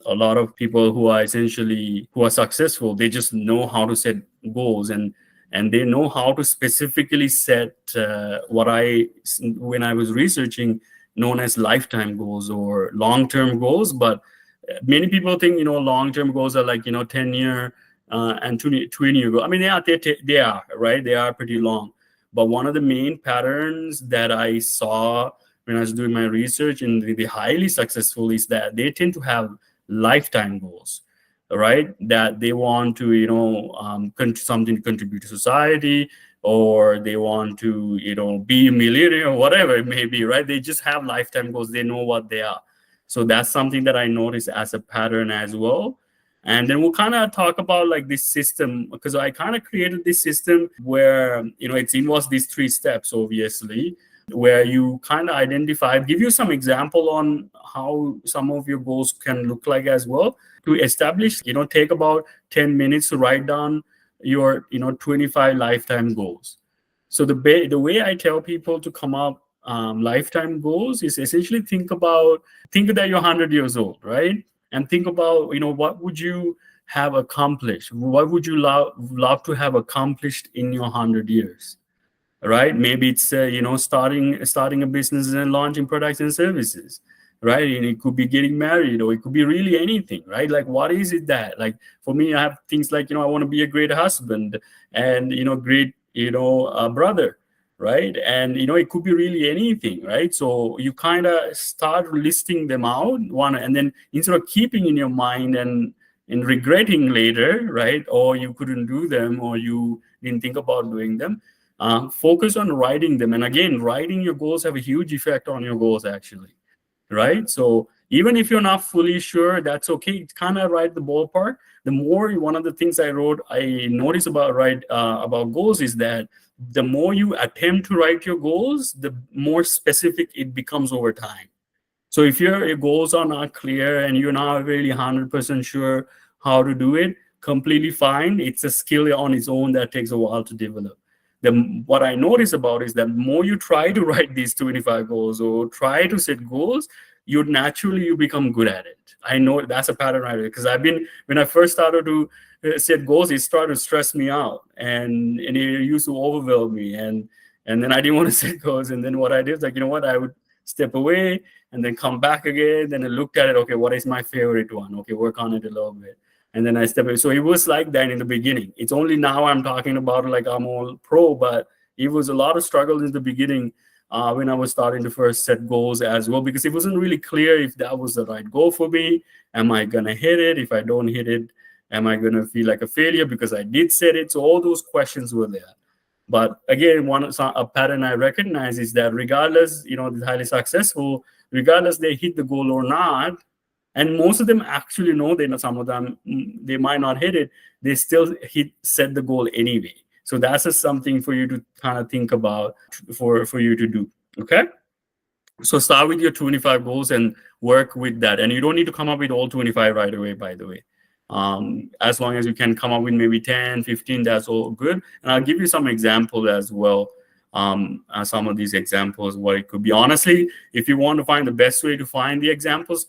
a lot of people who are successful, they just know how to set goals, and they know how to specifically set when I was researching, known as lifetime goals or long-term goals. But many people think, long-term goals are like, 10-year and 20-year goals. I mean, they are, right? They are pretty long. But one of the main patterns that I saw when I was doing my research in the highly successful is that they tend to have lifetime goals, right? That they want to, something to contribute to society, or they want to, be a millionaire or whatever it may be, right? They just have lifetime goals. They know what they are. So that's something that I noticed as a pattern as well. And then we'll kind of talk about like this system, because I kind of created this system where, it involves these 3 steps, obviously, where you kind of identify, give you some example on how some of your goals can look like as well. To establish, take about 10 minutes to write down your, 25 lifetime goals. So the way I tell people to come up lifetime goals is essentially think that you're 100 years old, right? And think about, what would you have accomplished? What would you love to have accomplished in your 100 years? Right? Maybe it's starting a business and launching products and services, right? And it could be getting married, or it could be really anything, right? Like, what is it that, like, for me, I have things like, I want to be a great husband and, great, brother, right? And, it could be really anything, right? So you kind of start listing them out and then instead of keeping in your mind and regretting later, right? Or you couldn't do them, or you didn't think about doing them. Focus on writing them. And again, writing your goals have a huge effect on your goals, actually, right? So even if you're not fully sure, that's okay. It's kind of right the ballpark. One of the things I noticed about goals is that the more you attempt to write your goals, the more specific it becomes over time. So if your goals are not clear and you're not really 100% sure how to do it, completely fine. It's a skill on its own that takes a while to develop. What I notice about is that the more you try to write these 25 goals or try to set goals, you become good at it. I know that's a pattern, right? Because when I first started to set goals, it started to stress me out, and it used to overwhelm me, and then I didn't want to set goals. And then what I did is, like, I would step away and then come back again. Then I looked at it. Okay, what is my favorite one? Okay, work on it a little bit. And then I step away. So it was like that in the beginning. It's only now I'm talking about it like I'm all pro, but it was a lot of struggle in the beginning when I was starting to first set goals as well, because it wasn't really clear if that was the right goal for me. Am I going to hit it? If I don't hit it, am I going to feel like a failure because I did set it? So all those questions were there. But again, a pattern I recognize is that regardless, the highly successful, regardless they hit the goal or not, and most of them actually know some of them, they might not hit it, they still set the goal anyway. So that's just something for you to kind of think about for you to do, okay? So start with your 25 goals and work with that. And you don't need to come up with all 25 right away, by the way. As long as you can come up with maybe 10, 15, that's all good. And I'll give you some examples as well. Some of these examples, what it could be. Honestly, if you want to find the best way to find the examples,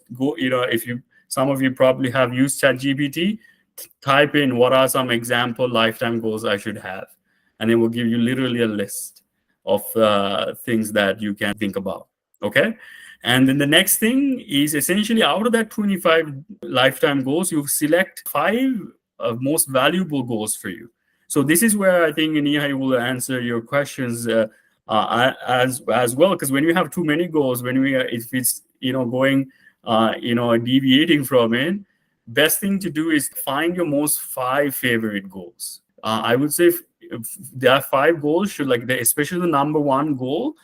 some of you probably have used ChatGPT, type in what are some example lifetime goals I should have, and it will give you literally a list of things that you can think about. Okay, and then the next thing is essentially out of that 25 lifetime goals, you select 5 most valuable goals for you. So this is where I think Nihai will answer your questions as well, because when you have too many goals, if it's going deviating from it, best thing to do is find your most 5 favorite goals. I would say if there are 5 goals, especially the number 1 goal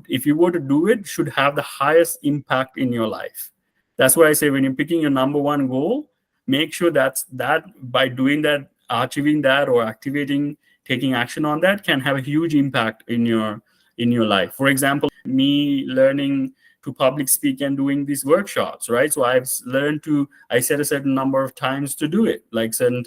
if you were to do it, should have the highest impact in your life. That's why I say when you're picking your number 1 goal, make sure that by doing that, achieving that or taking action on that can have a huge impact in your life. For example, me learning to public speak and doing these workshops, right? So I set a certain number of times to do it, like certain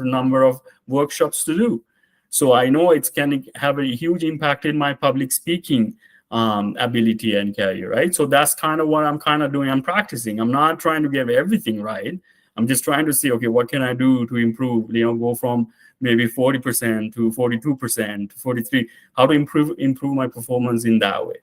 number of workshops to do. So I know it can have a huge impact in my public speaking ability and career, right? So that's kind of what I'm kind of doing. I'm practicing. I'm not trying to get everything right. I'm just trying to see, okay, what can I do to improve? Go from maybe 40% to 42% to 43. How to improve my performance in that way,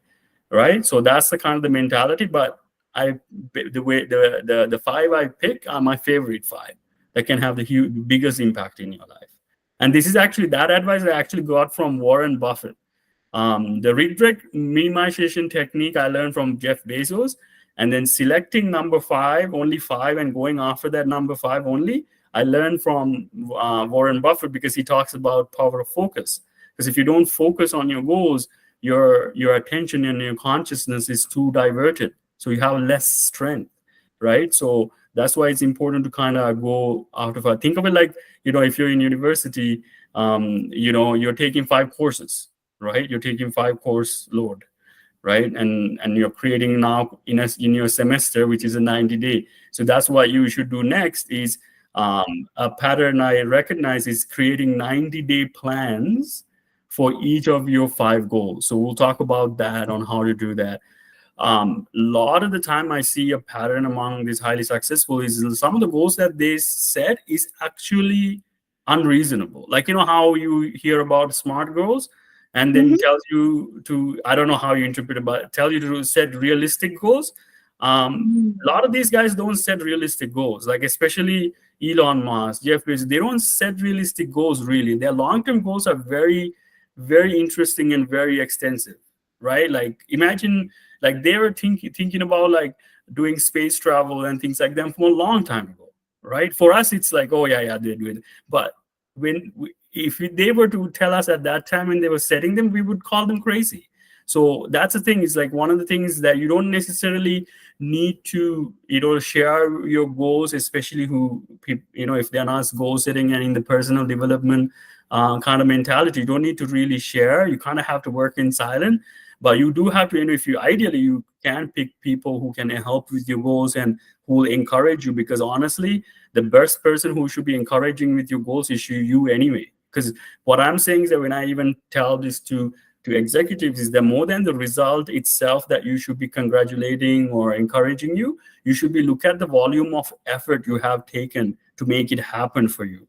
right? So that's the kind of the mentality. But the five I pick are my favorite five that can have the biggest impact in your life. And this is actually that advice I actually got from Warren Buffett. The regret minimization technique I learned from Jeff Bezos, and then selecting number five, only five, and going after that number five only, I learned from Warren Buffett, because he talks about power of focus. Because if you don't focus on your goals, your attention and your consciousness is too diverted, so you have less strength, right? So that's why it's important to kind of go out of it. Think of it like, if you're in university, you're taking 5 courses, right? You're taking 5 course load, right? And you're creating now in your semester, which is a 90-day. So that's what you should do next is a pattern I recognize is creating 90-day plans for each of your 5 goals. So we'll talk about that, on how to do that. A lot of the time I see a pattern among these highly successful is some of the goals that they set is actually unreasonable. Like, how you hear about SMART goals, and then tells you to, I don't know how you interpret it, but tell you to set realistic goals. A lot of these guys don't set realistic goals, like especially Elon Musk, Jeff Bezos. They don't set realistic goals, really. Their long-term goals are very, very interesting and very extensive, right? Like, imagine, like, they were thinking about like doing space travel and things like that from a long time ago, right? For us, it's like, oh yeah, they're doing it. But if they were to tell us at that time when they were setting them, we would call them crazy. So that's the thing, is like, one of the things that you don't necessarily need to share your goals, especially if they're not goal setting and in the personal development kind of mentality. You don't need to really share. You kind of have to work in silent. But you do have to, if you ideally, you can pick people who can help with your goals and who will encourage you, because honestly, the best person who should be encouraging with your goals is you anyway. Because what I'm saying is that when I even tell this to executives, is that more than the result itself that you should be congratulating or encouraging you should be look at the volume of effort you have taken to make it happen for you.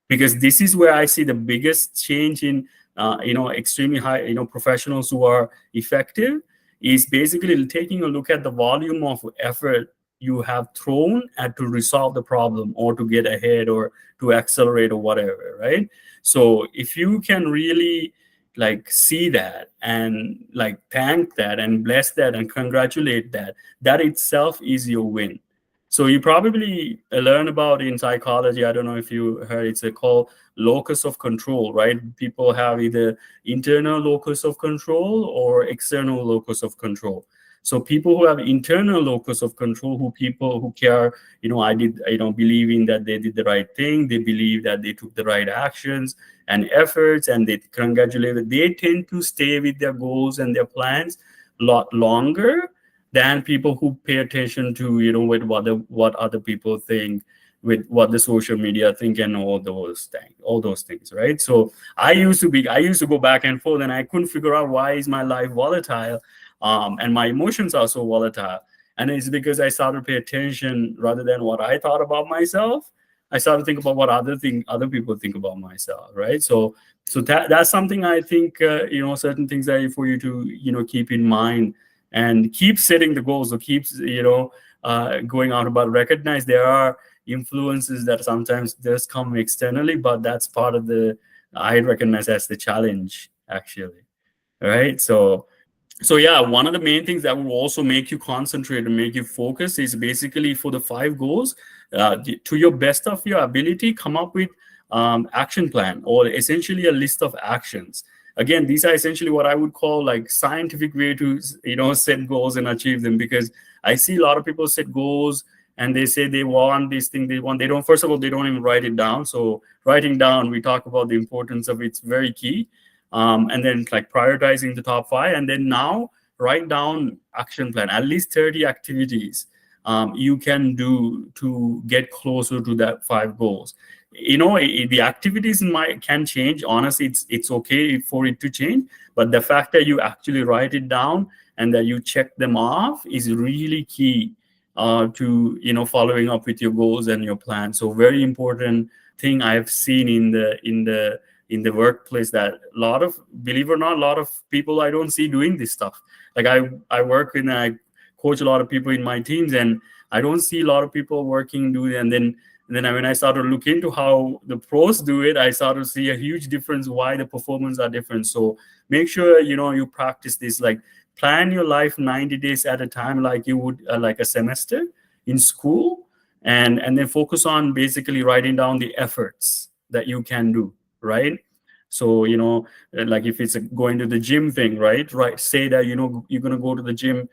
Because this is where I see the biggest change in extremely high professionals who are effective, is basically taking a look at the volume of effort you have thrown at to resolve the problem, or to get ahead, or to accelerate, or whatever, right? So if you can really like see that, and like thank that, and bless that, and congratulate that itself is your win. So you probably learn about in psychology, I don't know if you heard, it's called locus of control, right? People have either internal locus of control or external locus of control. So people who have internal locus of control, people who care, believing that they did the right thing, they believe that they took the right actions and efforts, and they congratulate, they tend to stay with their goals and their plans a lot longer than people who pay attention to, with what other people think, with what the social media think, and all those things, right? So I used to go back and forth, and I couldn't figure out why is my life volatile, and my emotions are so volatile. And it's because I started to pay attention, rather than what I thought about myself, I started to think about what other people think about myself, right? So that's something I think, certain things that for you to keep in mind, and keep setting the goals, or keeps going out about. Recognize there are influences that sometimes does come externally, but that's part of I recognize as the challenge, actually, right? So yeah, one of the main things that will also make you concentrate and make you focus is basically, for the 5 goals, to your best of your ability, come up with action plan, or essentially a list of actions. Again, these are essentially what I would call like scientific way to set goals and achieve them. Because I see a lot of people set goals and they say they want this thing, they don't, first of all, they don't even write it down. So writing down, we talk about the importance of it's very key. And then like prioritizing the top 5, and then now write down action plan, at least 30 activities you can do to get closer to that 5 goals. the activities can change. Honestly, it's okay for it to change, but the fact that you actually write it down and that you check them off is really key to following up with your goals and your plan. So very important thing I've seen in the workplace, that believe it or not, a lot of people I don't see doing this stuff. Like I work and I coach a lot of people in my teams, and I don't see a lot of people do it. And then when I started to look into how the pros do it, I started to see a huge difference why the performance are different. So make sure you practice this. Like, plan your life 90 days at a time, like you would like a semester in school, and then focus on basically writing down the efforts that you can do, right? So like if it's going to the gym thing, right, say that you're going to go to the gym,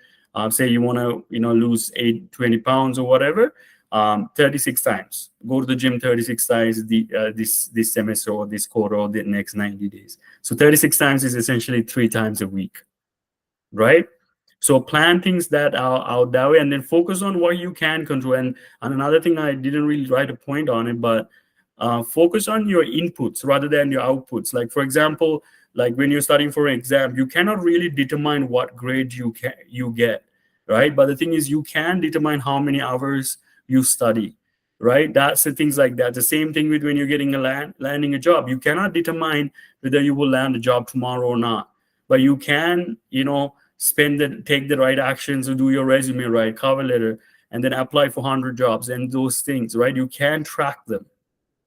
say you want to lose 20 pounds or whatever, 36 times. Go to the gym 36 times this semester or this quarter or the next 90 days. So 36 times is essentially 3 times a week, right? So plan things that are out that way, and then focus on what you can control. And another thing, I didn't really write a point on it, but focus on your inputs rather than your outputs. Like, for example, like when you're studying for an exam, you cannot really determine what grade you get, right? But the thing is, you can determine how many hours you study, right? That's the things like that. The same thing with when you're getting landing a job. You cannot determine whether you will land a job tomorrow or not, but you can, take the right actions to do your resume right, cover letter, and then apply for 100 jobs and those things, right? You can track them,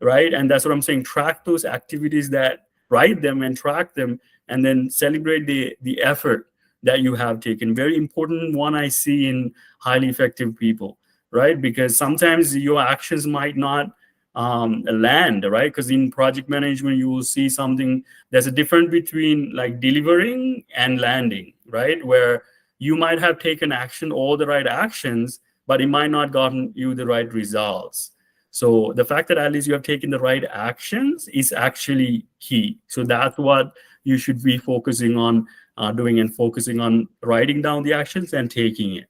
right? And that's what I'm saying. Track those activities, that write them and track them, and then celebrate the effort that you have taken. Very important one I see in highly effective people, right? Because sometimes your actions might not land, right? Because in project management, you will see something. There's a difference between like delivering and landing, right? Where you might have taken all the right actions, but it might not gotten you the right results. So the fact that at least you have taken the right actions is actually key. So that's what you should be focusing on doing, and focusing on writing down the actions and taking it.